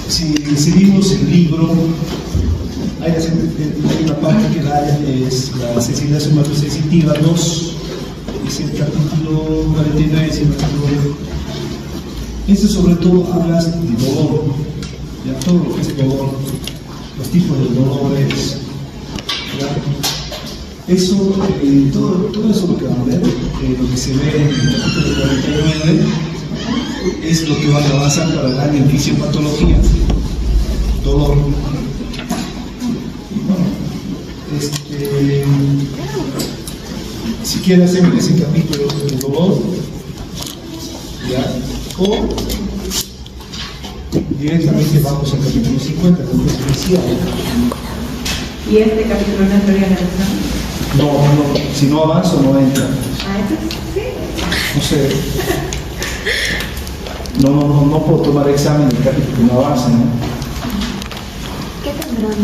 si seguimos el libro, hay una parte que da es la sensibilidad somatosensitiva 2, es el capítulo 49, si no me equivoco. Esto sobre todo habla de dolor, ya todo lo que es dolor, los tipos de dolores, ¿ya? Eso, todo eso lo que van a ver, lo que se ve en el capítulo 49, es lo que van a avanzar para dar en fisiopatología, dolor. Y bueno, si quieren hacer ese capítulo del dolor, ¿ya? O directamente vamos al capítulo 50, que es especial. ¿Y este capítulo no entraría en el examen? No, si no avanzo no entra. ¿Ah, este sí? No sé. No puedo tomar examen del capítulo que no avance, ¿no? ¿Qué tendrán?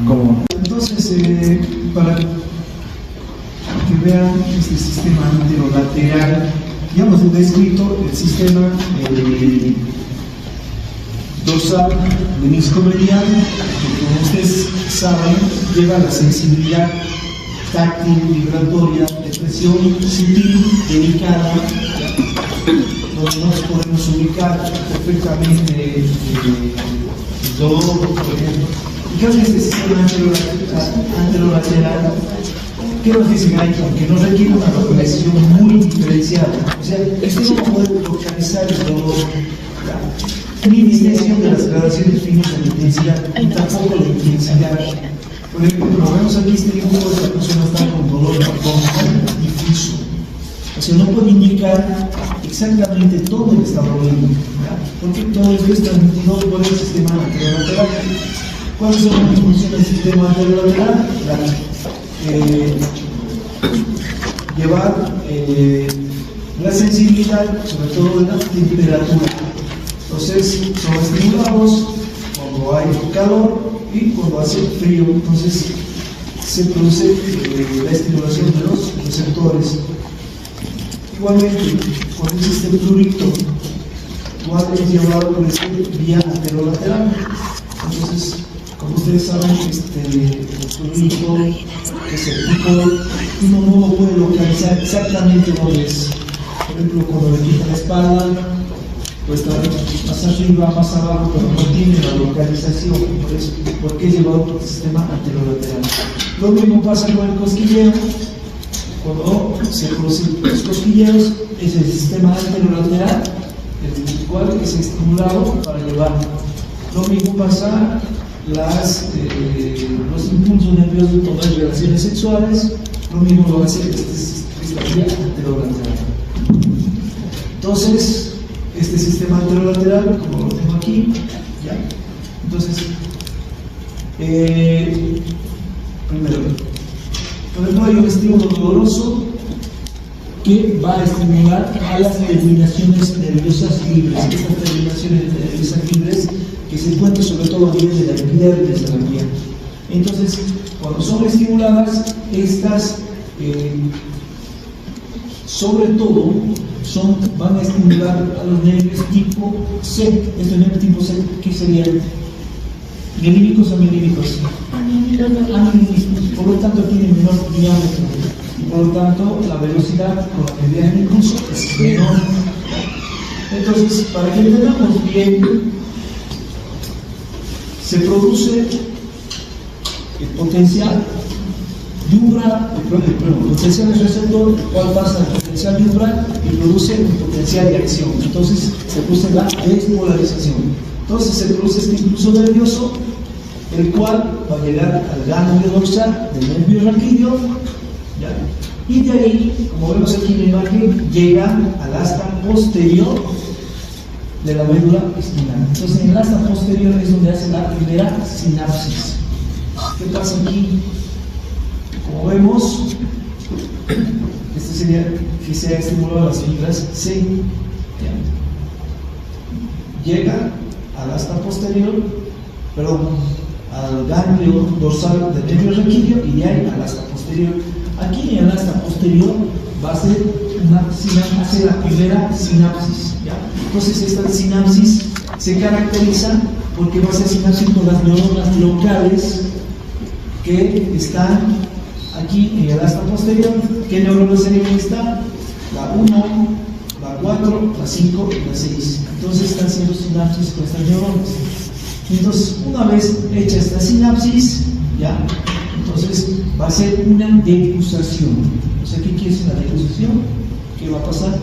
¿Cómo? Entonces, para que vean este sistema anterolateral, ya hemos descrito el sistema dorsal meniscomedial, que como ustedes saben, lleva la sensibilidad táctil, vibratoria, de presión sutil, delicada, donde nos podemos ubicar perfectamente el dolor, por ejemplo. Y ¿qué hace este sistema anterolateral? ¿Qué nos dicen ahí? Que no requiere una localización muy diferenciada. O sea, este no puede localizar el dolor, ni distinción de las gradaciones finas de la intensidad, y tampoco la intensidad. Por ejemplo, como vemos aquí, este dibujo de la persona está con dolor difuso. O sea, no puede indicar exactamente todo el estado doliendo, porque todo esto es transmitido por el sistema anterolateral. ¿Cuáles son las funciones del sistema anterolateral? Llevar la sensibilidad, sobre todo de la temperatura. Entonces, son estimulados cuando hay calor y cuando hace frío. Entonces, se produce la estimulación de los receptores. Igualmente, cuando existe prurito, igual es llevado por esta vía anterolateral. Entonces, como ustedes saben, el prurito es el tipo, uno no lo puede localizar exactamente dónde es. Por ejemplo, cuando le quita la espalda, puede estar más arriba, más abajo, pero no tiene la localización, por eso, porque es llevado por el sistema anterolateral. Lo mismo pasa con el cosquilleo. Cuando se producen los cosquilleos, es el sistema anterolateral, el cual es estimulado para llevar. Lo mismo pasa los impulsos nerviosos de tomar relaciones sexuales, lo mismo lo hace esta vía anterolateral. Entonces, este sistema anterolateral, como lo tengo aquí, ¿ya? Entonces, primero, por ejemplo, hay un estímulo doloroso que va a estimular a las terminaciones nerviosas libres. Estas terminaciones nerviosas libres que se encuentran sobre todo a nivel de la epidermis de la piel. Entonces, cuando son estimuladas, estas, sobre todo, van a estimular a los nervios tipo C. Estos nervios tipo C, ¿qué serían? ¿Mielínicos o mielínicos? Amilénicos. Por lo tanto, tienen menor diámetro. Y por lo tanto, la velocidad con la que viajan el impulso es menor. Entonces, para que entendamos bien, se produce el potencial de umbral, el potencial del receptor, el cual pasa al potencial de umbral y produce un potencial de acción. Entonces se produce la despolarización. Entonces se produce este impulso nervioso, el cual va a llegar al ganglio dorsal del nervio raquídeo, ¿ya? Y de ahí, como vemos aquí en la imagen, llega al asta posterior de la médula espinal. Entonces en el asta posterior es donde hace la primera sinapsis. ¿Qué pasa aquí? Como vemos, este sería que se ha estimulado las fibras C. Llega al asta posterior, al ganglio dorsal del nervio raquídeo y de ahí al asta posterior. Aquí en el asta posterior va a ser hace la primera sinapsis, ¿ya? Entonces esta sinapsis se caracteriza porque va a ser sinapsis con las neuronas locales que están aquí en el asta posterior. ¿Qué neuronas serían esta? La 1, la 4, la 5 y la 6. Entonces están haciendo sinapsis con estas neuronas. Entonces, una vez hecha esta sinapsis, ¿ya? Entonces va a ser una decusación. O sea, ¿qué quiere decir la decusación? Que va a pasar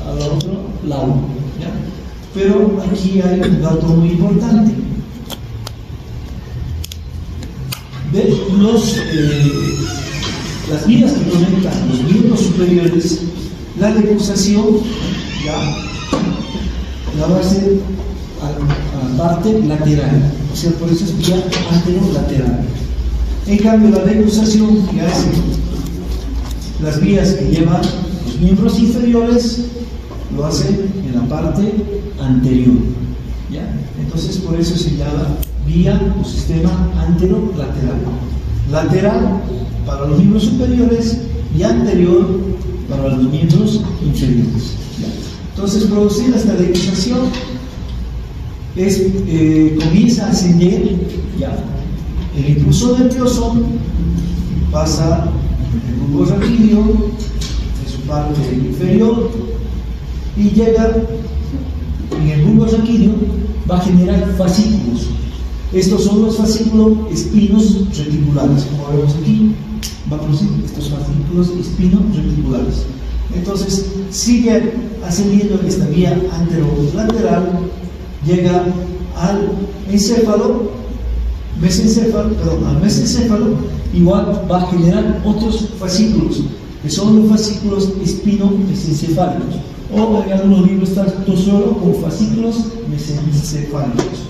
al otro lado, ¿ya? Pero aquí hay un dato muy importante. ¿Ves? Las vías que conectan los miembros superiores, la decusación ya va a ser a la parte lateral, o sea, por eso es vía anterolateral. En cambio, la decusación que hace las vías que llevan los miembros inferiores lo hace en la parte anterior, ¿ya? Entonces, por eso se llama vía o sistema anterolateral. Lateral para los miembros superiores y anterior para los miembros inferiores, ¿ya? Entonces, producida esta decusación, comienza a ascender, ¿ya? El impulso nervioso pasa el bulbo raquídeo en su parte inferior y llega en el bulbo raquídeo, va a generar fascículos. Estos son los fascículos espinos reticulares, como vemos aquí, va a producir estos fascículos espinos reticulares. Entonces sigue ascendiendo esta vía anterolateral, llega al mesencéfalo, igual va a generar otros fascículos, que son los fascículos espino-mesencefálicos, o en algunos libros está solo con fascículos mesencefálicos.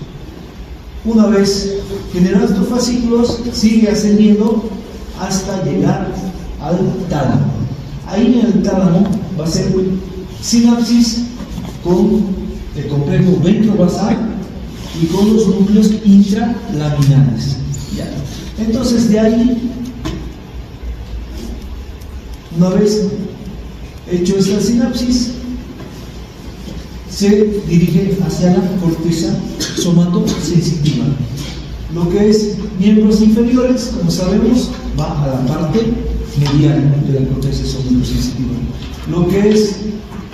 Una vez generados estos fascículos, sigue ascendiendo hasta llegar al tálamo. Ahí en el tálamo va a ser sinapsis con el complejo ventrobasal y con los núcleos intralaminares, ¿ya? Entonces, de ahí, una vez hecho esta sinapsis, se dirige hacia la corteza somatosensitiva. Lo que es miembros inferiores, como sabemos, va a la parte medial de la corteza somatosensitiva. Lo que es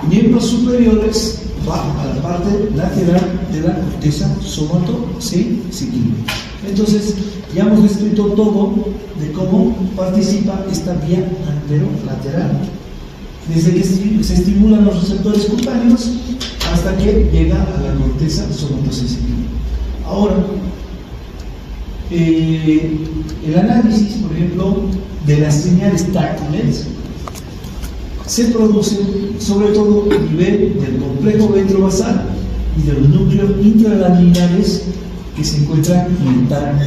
miembros superiores va a la parte lateral de la corteza somatosensitiva. Entonces, ya hemos descrito todo de cómo participa esta vía anterolateral, desde que se estimulan los receptores cutáneos hasta que llega a la corteza somatosensitiva. Ahora, el análisis, por ejemplo, de las señales táctiles se produce sobre todo a nivel del complejo ventrobasal y de los núcleos intralaminares que se encuentran en el tálamo.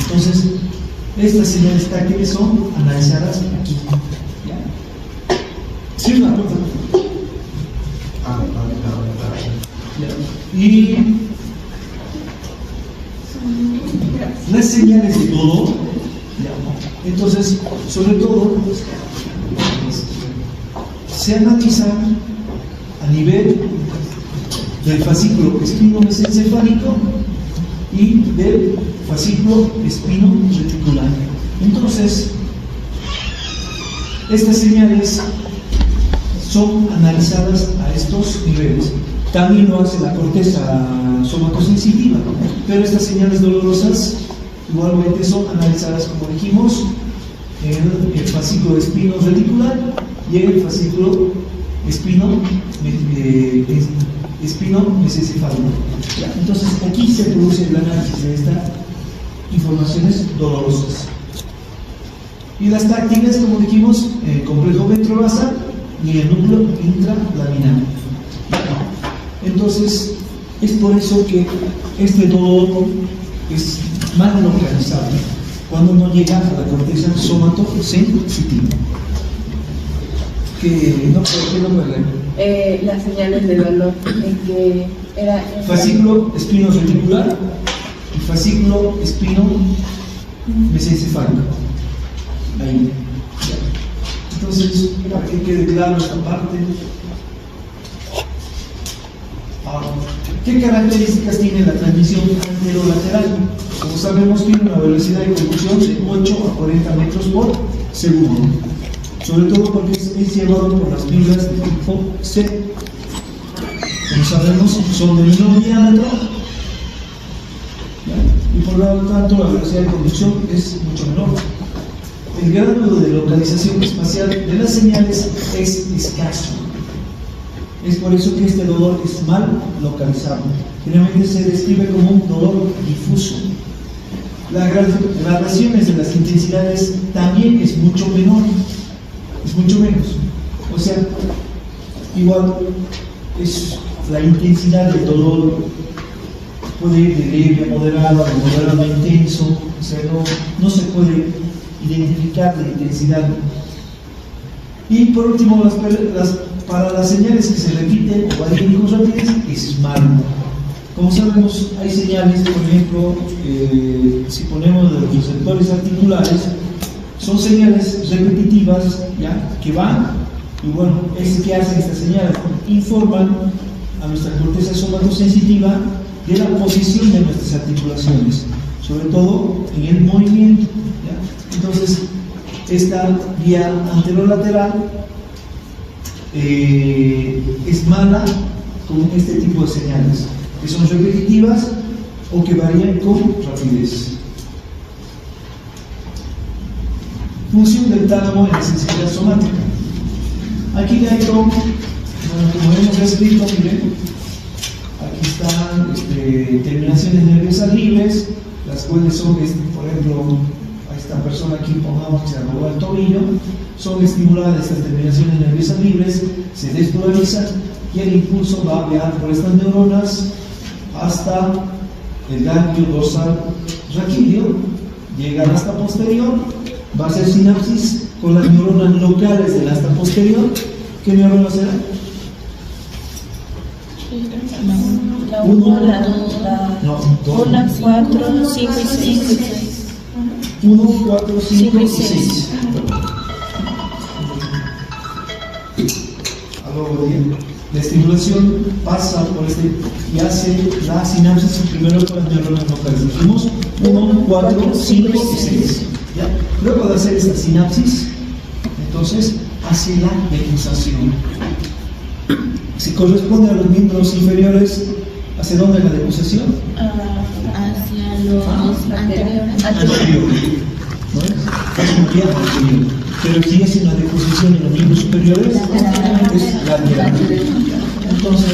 Entonces, estas señales táctiles son analizadas aquí. ¿Ya? ¿Sí o no? Y las señales de todo, entonces, sobre todo, se analizan a nivel del fascículo espino-mesencefálico y del fascículo espino-reticular. Entonces, estas señales son analizadas a estos niveles. También lo hace la corteza somatosensitiva, pero estas señales dolorosas igualmente son analizadas, como dijimos, en el fascículo espino-reticular y en el fascículo espino-mesencefálico. Entonces, aquí se produce el análisis de estas informaciones dolorosas. Y las tácticas, como dijimos, en el complejo ventrobasal y en el núcleo intralaminar. Entonces, es por eso que este dolor es más localizable cuando no llega a la corteza somatosensitiva. ¿Qué no puede las señales de dolor en que era fascículo espino-reticular y fascículo espino-mesencefálico. Ahí. Entonces, para que quede claro esta parte, ¿qué características tiene la transmisión anterolateral? Como sabemos, tiene una velocidad de conducción de 8 a 40 metros por segundo, sobre todo porque es llevado por las fibras de tipo C. Como sabemos, son de menor diámetro, y por lo tanto la velocidad de conducción es mucho menor. El grado de localización espacial de las señales es escaso. Es por eso que este dolor es mal localizado. Generalmente se describe como un dolor difuso. Las gradaciones de las intensidades también es mucho menor, es mucho menos. O sea, igual es la intensidad del dolor puede ir de leve a moderado, de moderado a intenso. O sea, no se puede identificar la intensidad. Y por último, para las señales que se repiten o varían con rapidez es malo. Como sabemos, hay señales, por ejemplo, si ponemos los receptores articulares, son señales repetitivas, ¿ya?, que van, y bueno, es que hacen estas señales, informan a nuestra corteza somatosensitiva de la posición de nuestras articulaciones, sobre todo en el movimiento, ¿ya? Entonces, esta vía anterolateral es mala con este tipo de señales, que son repetitivas o que varían con rapidez. Función del tálamo en la sensibilidad somática. Aquí hay como hemos escrito, miren, aquí están terminaciones nerviosas libres, las cuales son, por ejemplo, a esta persona aquí, pongamos que se arrugó el tobillo, son estimuladas estas terminaciones nerviosas libres, se despolarizan y el impulso va a viajar por estas neuronas hasta el ganglio dorsal raquídeo, llegar hasta posterior, va a hacer sinapsis con las neuronas locales del asta posterior. ¿Qué neuronas serán? La 1, la 4, 5 y 6. 1, 4, 5 y 6. La estimulación pasa por y hace la sinapsis primero con las neuronas locales. Dijimos 1, 4, 5 y 6. ¿Ya? Luego de hacer esta sinapsis, entonces hace la decusación. Si corresponde a los miembros inferiores, ¿hacia dónde la decusación? Hacia los anteriores. Anterior. ¿No es? Es una vía anterior. Pero si es una decusación en los miembros superiores, es lateral. Entonces,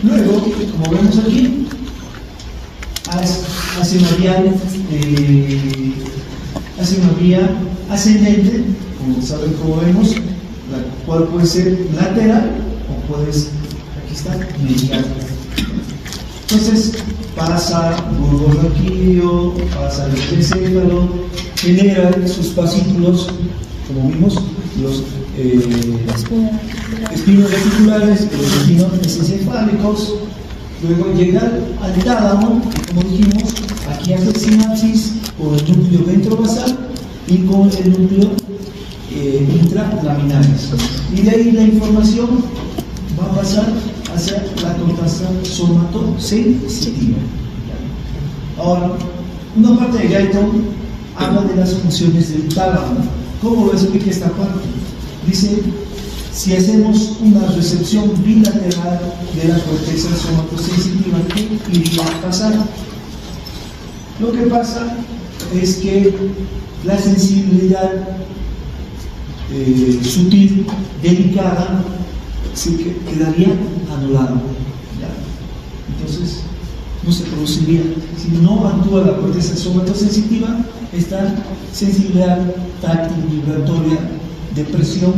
luego, como vemos aquí, hace una vía ascendente, como vemos, la cual puede ser lateral o puede ser, aquí está, medial. Entonces pasa bulbo raquídeo, pasa el encéfalo, genera sus fascículos, como vimos, los espinos reticulares, los espinos mesencefálicos. Luego llega al tálamo, y como dijimos, aquí hace sinapsis con el núcleo ventrobasal y con el núcleo intralaminares. Y de ahí la información va a pasar hacia la corteza somatosensitiva. Ahora, una parte de Guyton habla de las funciones del tálamo. ¿Cómo lo explica esta parte? Dice, si hacemos una recepción bilateral de la corteza somatosensitiva, ¿qué iría a pasar? Lo que pasa es que la sensibilidad sutil, delicada, se quedaría anulada. ¿Ya? Entonces, no se produciría. Si no actúa la corteza somatosensitiva, esta sensibilidad táctil, vibratoria, de presión,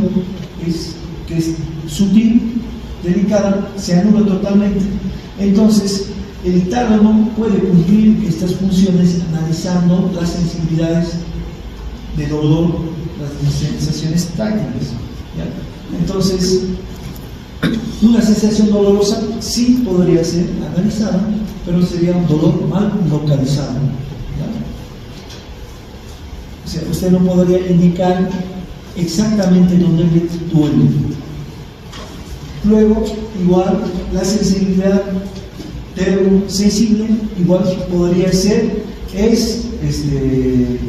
que es sutil, delicada, se anula totalmente. Entonces, el tálamo puede cumplir estas funciones analizando las sensibilidades de dolor, las sensaciones táctiles. ¿Ya? Entonces, una sensación dolorosa sí podría ser analizada, pero sería un dolor mal localizado. ¿Ya? O sea, usted no podría indicar exactamente donde le duele. Luego, igual, la sensibilidad termosensible, igual podría ser, es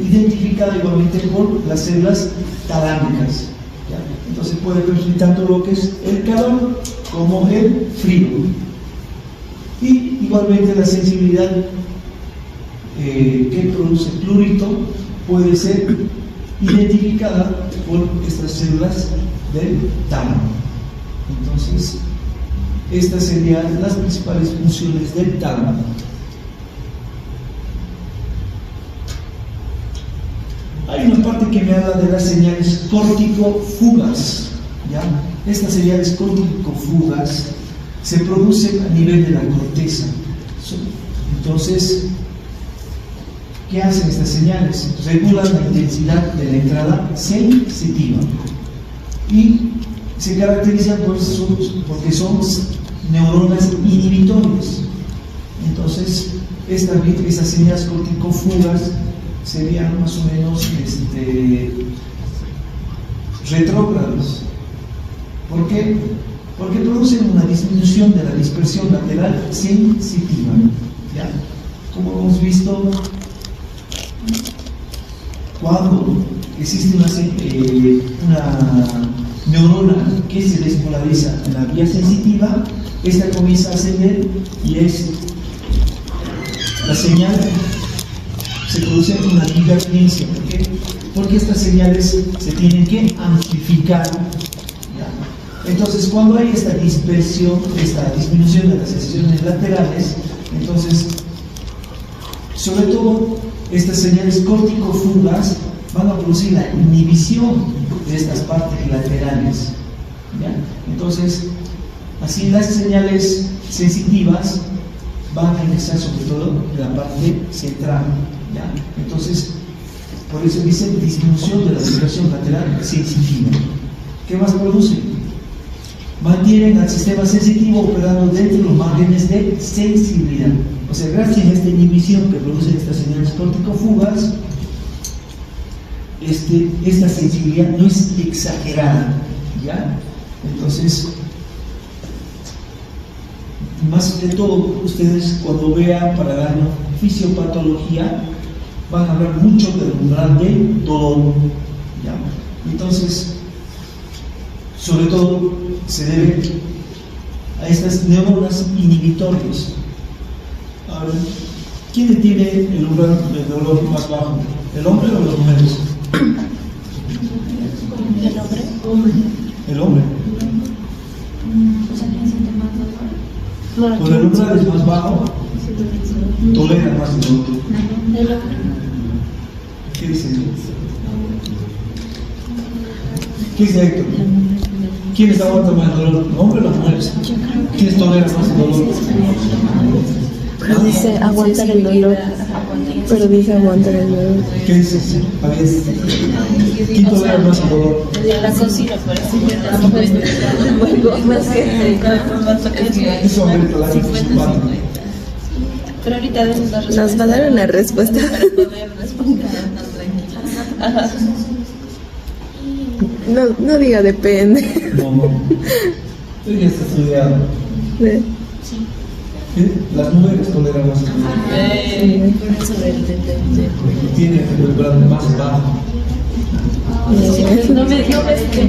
identificada igualmente por las células talámicas. ¿Ya? Entonces puede percibir tanto lo que es el calor como el frío. Y igualmente la sensibilidad que produce prurito puede ser identificada por estas células del tálamo. Entonces, estas serían las principales funciones del tálamo. Hay una parte que me habla de las señales corticofugas. ¿Ya? Estas señales corticofugas se producen a nivel de la corteza. Entonces, ¿qué hacen estas señales? Regulan la intensidad de la entrada sensitiva y se caracterizan porque son neuronas inhibitorias. Entonces, estas señales corticofugas serían más o menos retrógradas. ¿Por qué? Porque producen una disminución de la dispersión lateral sensitiva. ¿Ya? Como hemos visto, cuando existe una neurona que se despolariza en la vía sensitiva, esta comienza a ascender y la señal se produce una divergencia. ¿Por qué? Porque estas señales se tienen que amplificar. ¿Ya? Entonces, cuando hay esta dispersión, esta disminución de las sensaciones laterales, entonces, sobre todo, estas señales corticofugas van a producir la inhibición de estas partes laterales. ¿Ya? Entonces, así las señales sensitivas van a ingresar sobre todo en la parte central. ¿Ya? Entonces, por eso dicen disminución de la dispersión lateral sensitiva. ¿Qué más produce? Mantienen al sistema sensitivo operando dentro de los márgenes de sensibilidad. O sea, gracias a esta inhibición que producen estas señales corticofugas, esta sensibilidad no es exagerada. ¿Ya? Entonces, más de todo, ustedes cuando vean para dar fisiopatología, van a hablar mucho del umbral de dolor. ¿Ya? Entonces, sobre todo, se debe a estas neuronas inhibitorias. Ahora, ¿quién tiene el umbral de dolor más bajo? ¿El hombre o las mujeres? ¿El hombre? El hombre. Con el umbral es más bajo, tolera más el dolor. ¿El hombre? ¿Qué dice? ¿Qué dice Héctor? ¿Quiénes aguantan más el dolor? ¿El hombre o las mujeres? ¿Quiénes toleran más el dolor? Dice aguantar el dolor, pero dice aguantar el dolor. ¿Qué dices? ¿Quién tolera más el dolor? La cocina, por eso más que Eso hombre tolera más el dolor. pero ahorita de esos Nos va a dar una respuesta. para poder responder más tranquila. No diga depende. No. Tú ya estás estudiado. De- Las mujeres toleran más el dolor. Por eso Tienen el umbral más bajo. no ves que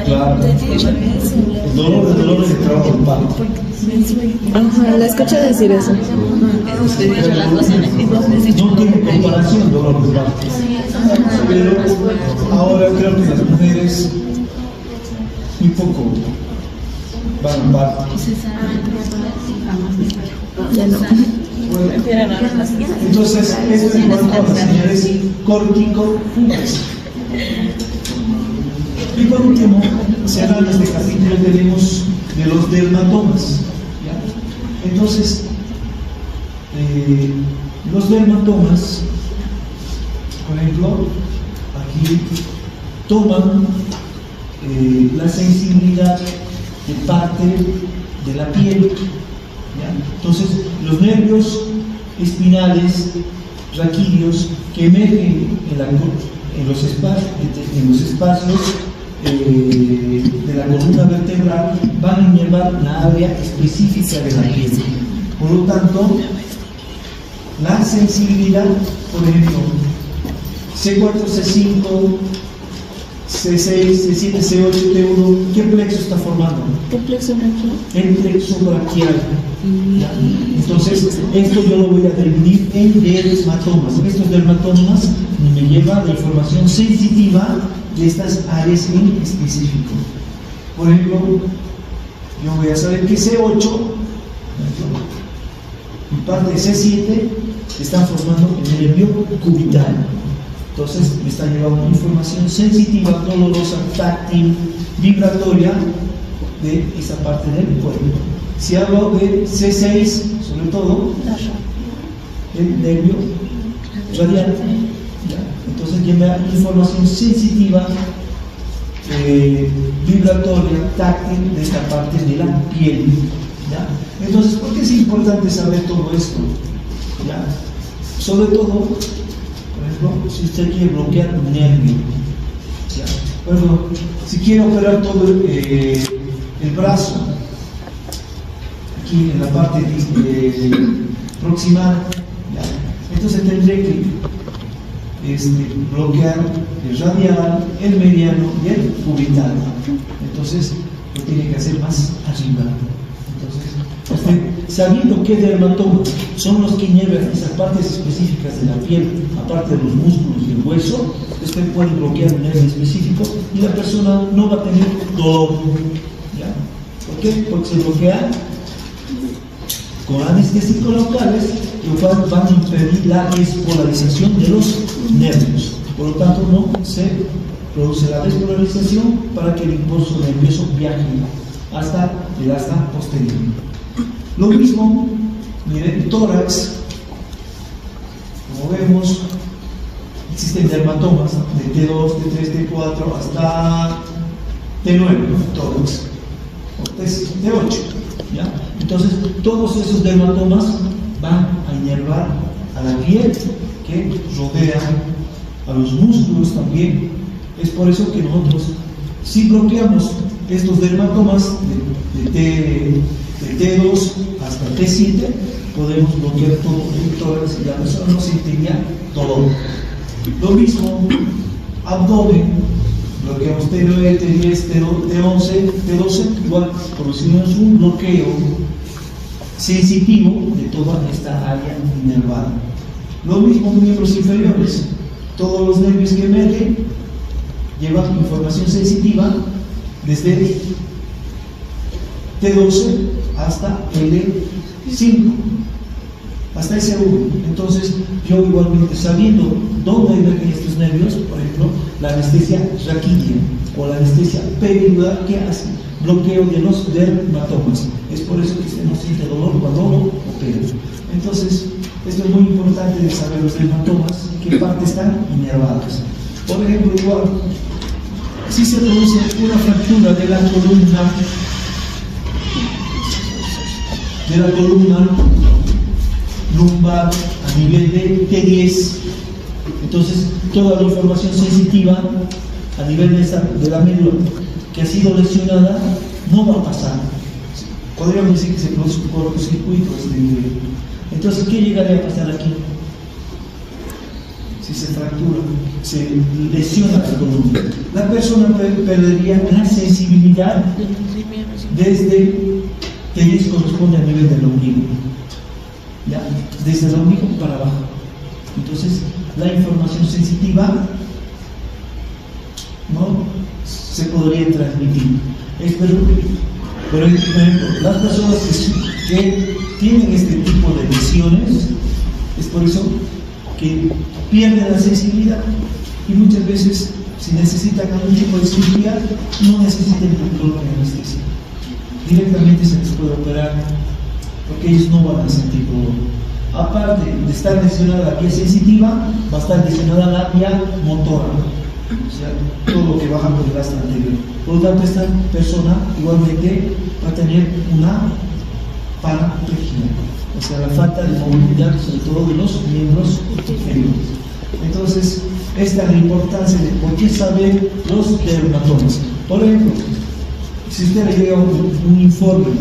Claro. El dolor es el trabajo del parto. Ajá, la escucho decir eso. No tiene comparación el dolor del parto. Pero ahora creo que las mujeres muy poco van a parto. Ya no. Entonces, esto es en cuanto a las señales corticofugas. Y por último, cerrando este capítulo, tenemos de los dermatomas. ¿Ya? Entonces, los dermatomas, por ejemplo, aquí toman la sensibilidad de parte de la piel. ¿Ya? Entonces, los nervios espinales, raquídeos, que emergen en los espacios de la columna vertebral van a inervar la área específica de la piel. Por lo tanto, la sensibilidad, por ejemplo, C4, C5, C6, C7, C8, T1, ¿qué plexo está formando? ¿Qué plexo braquial? El plexo braquial. ¿Ya? Entonces, esto yo lo voy a dividir en dermatomas. Estos dermatomas me llevan la información sensitiva de estas áreas en específico. Por ejemplo, yo voy a saber que C8 y parte de C7 están formando el nervio cubital. Entonces me está llevando información sensitiva, dolorosa, táctil, vibratoria de esa parte del cuerpo. Si hablo de C6, sobre todo, el nervio radial, entonces lleva información sensitiva, vibratoria, táctil de esta parte de la piel. ¿Ya? Entonces, ¿por qué es importante saber todo esto? ¿Ya? Sobre todo, por ejemplo, si usted quiere bloquear un nervio, ¿ya? Bueno, si quiere operar todo el brazo, aquí en la parte proximal, ¿ya? Entonces tendré que bloquear el radial, el mediano y el cubital. Entonces lo tiene que hacer más arriba. Entonces, sabiendo qué dermatomas son los que inervan esas partes específicas de la piel, aparte de los músculos y el hueso, usted puede bloquear un nervio específico y la persona no va a tener dolor. ¿Ya? ¿Por qué? Porque se bloquea con anestésicos locales, lo cual van a impedir la despolarización de los nervios. Por lo tanto, no se produce la despolarización para que el impulso nervioso viaje hasta el asta posterior. Lo mismo, miren, tórax, como vemos, existen dermatomas de T2, T3, T4 hasta T9, tórax, o T8, ¿ya? Entonces, todos esos dermatomas van a inervar a la piel que rodea a los músculos también. Es por eso que nosotros, si bloqueamos estos dermatomas de T2 hasta T7, podemos bloquear todo el tórax y la persona no sentiría dolor. Lo mismo, abdomen, bloqueamos T9, T10, T11, T12, igual producimos un bloqueo sensitivo de toda esta área inervada. Lo mismo miembros inferiores, todos los nervios que emergen llevan información sensitiva desde T12 hasta L5, hasta S1. Entonces, yo igualmente, sabiendo dónde emergen estos nervios, por ejemplo, la anestesia raquídea o la anestesia peridural, que hace bloqueo de los dermatomas. Es por eso que usted no siente dolor cuando lo opera. Entonces, esto es muy importante de saber los dermatomas, qué partes están inervadas. Por ejemplo, igual, si se produce una fractura de la columna lumbar a nivel de T10, entonces toda la información sensitiva a nivel de la médula que ha sido lesionada no va a pasar. Podríamos decir que se produce un cortocircuito. Entonces, ¿qué llegaría a pasar aquí? Si se fractura, se lesiona la columna, la persona perdería la sensibilidad desde que corresponde a nivel del ombligo, ¿ya? Desde el ombligo para abajo. Entonces, la información sensitiva no se podría transmitir. Por ejemplo, las personas que tienen este tipo de lesiones, es por eso que pierden la sensibilidad, y muchas veces, si necesitan algún tipo de cirugía, no necesitan el dolor de anestesia. Directamente se les puede operar, porque ellos no van a sentir dolor. Aparte de estar lesionada la vía sensitiva, va a estar lesionada la vía motora, o sea, todo lo que baja por el asta anterior. Por lo tanto, esta persona igualmente va a tener una paraplegia, o sea, la falta de movilidad, sobre todo de los miembros inferiores. Entonces, esta es la importancia de por qué saber los dermatomas. Por ejemplo, si usted le llega un informe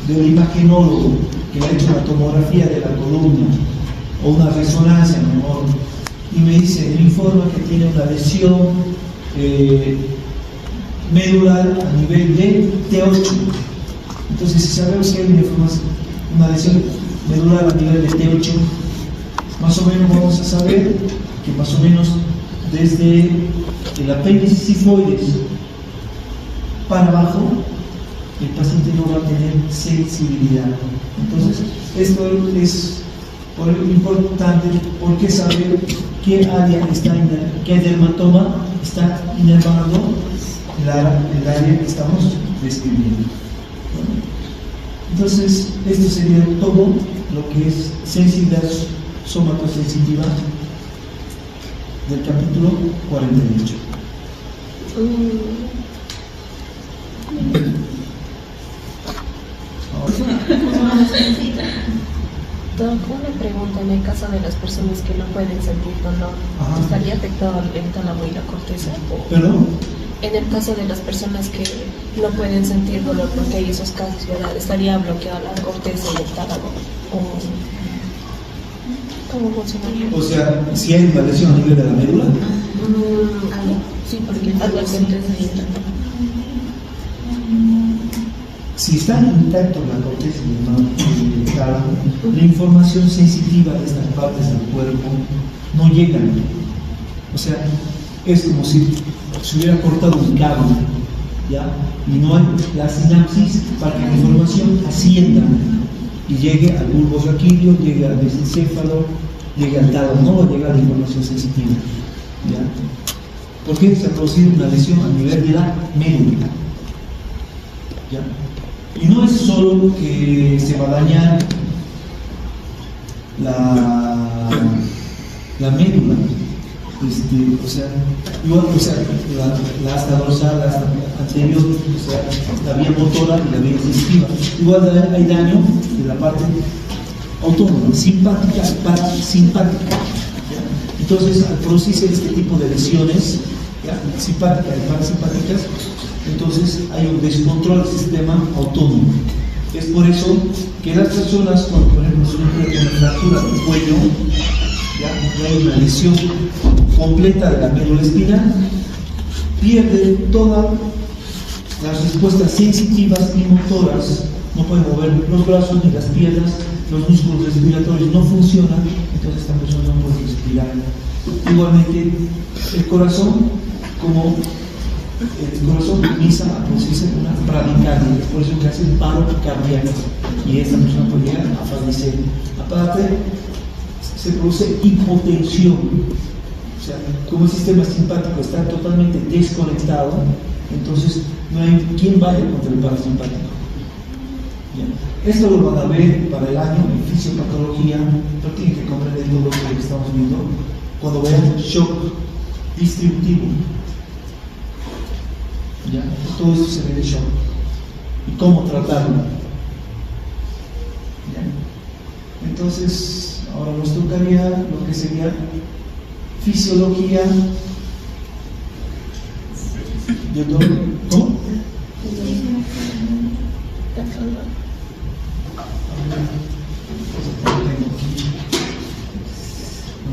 de un imagenólogo que le ha hecho una tomografía de la columna o una resonancia mejor, y me dice, me informa que tiene una lesión medular a nivel de T8. Entonces, si sabemos que hay una lesión medular a nivel de T8, más o menos vamos a saber que más o menos desde el apéndice sifoides para abajo, el paciente no va a tener sensibilidad. Entonces, esto es importante porque saber qué área está, qué dermatoma está inervando el área que estamos describiendo. Entonces, esto sería todo lo que es sensibilidad somatosensitiva del capítulo 48. Doc, una pregunta, en el caso de las personas que no pueden sentir dolor, ¿estaría afectado el tálamo y la corteza? ¿Perdón? En el caso de las personas que no pueden sentir dolor porque hay esos casos, ¿verdad? ¿Estaría bloqueada la corteza y el tálamo? ¿Cómo funcionaría? O sea, si hay una lesión a nivel de la médula. Sí, porque la corteza y el tálamo. Si está intacto la corteza y el tálamo, la información sensitiva de estas partes del cuerpo no llega. O sea, es como si se hubiera cortado un cable, ¿ya? Y no hay la sinapsis para que la información ascienda y llegue al bulbo raquídeo, llegue al mesencéfalo, llegue al tálamo, no va a llegar la información sensitiva, ¿ya? Porque se ha producido una lesión a nivel de la médula, ¿ya? Y no es solo que se va a dañar la médula, o sea, igual, o sea, la asta dorsal, la asta anterior, o sea, la vía motora y la vía sensitiva. Igual hay daño de la parte autónoma, simpática y parasimpática. ¿Ya? Entonces, al producirse este tipo de lesiones, ¿ya? Simpáticas y parasimpáticas, entonces hay un descontrol del sistema autónomo. Es por eso que las personas, cuando por ejemplo sufren una fractura del cuello, ya hay una lesión completa de la médula espinal, pierden todas las respuestas sensitivas y motoras, no pueden mover los brazos ni las piernas, los músculos respiratorios no funcionan, entonces esta persona no puede respirar. Igualmente, el corazón comienza a producirse una bradicardia, es por eso que hace un paro cardíaco y esta persona puede llegar a fallecer. Aparte, se produce hipotensión, o sea, como el sistema simpático está totalmente desconectado, entonces no hay quien vaya contra el parasimpático. ¿Ya? Esto lo van a ver para el año en fisiopatología, pero tienen que comprender todo lo que estamos viendo cuando vean shock distributivo. ¿Ya? Todo esto se ve de shock. ¿Y cómo tratarlo? ¿Ya? Entonces, ahora nos tocaría lo que sería fisiología de todo. ¿Cómo?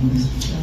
¿Dónde está?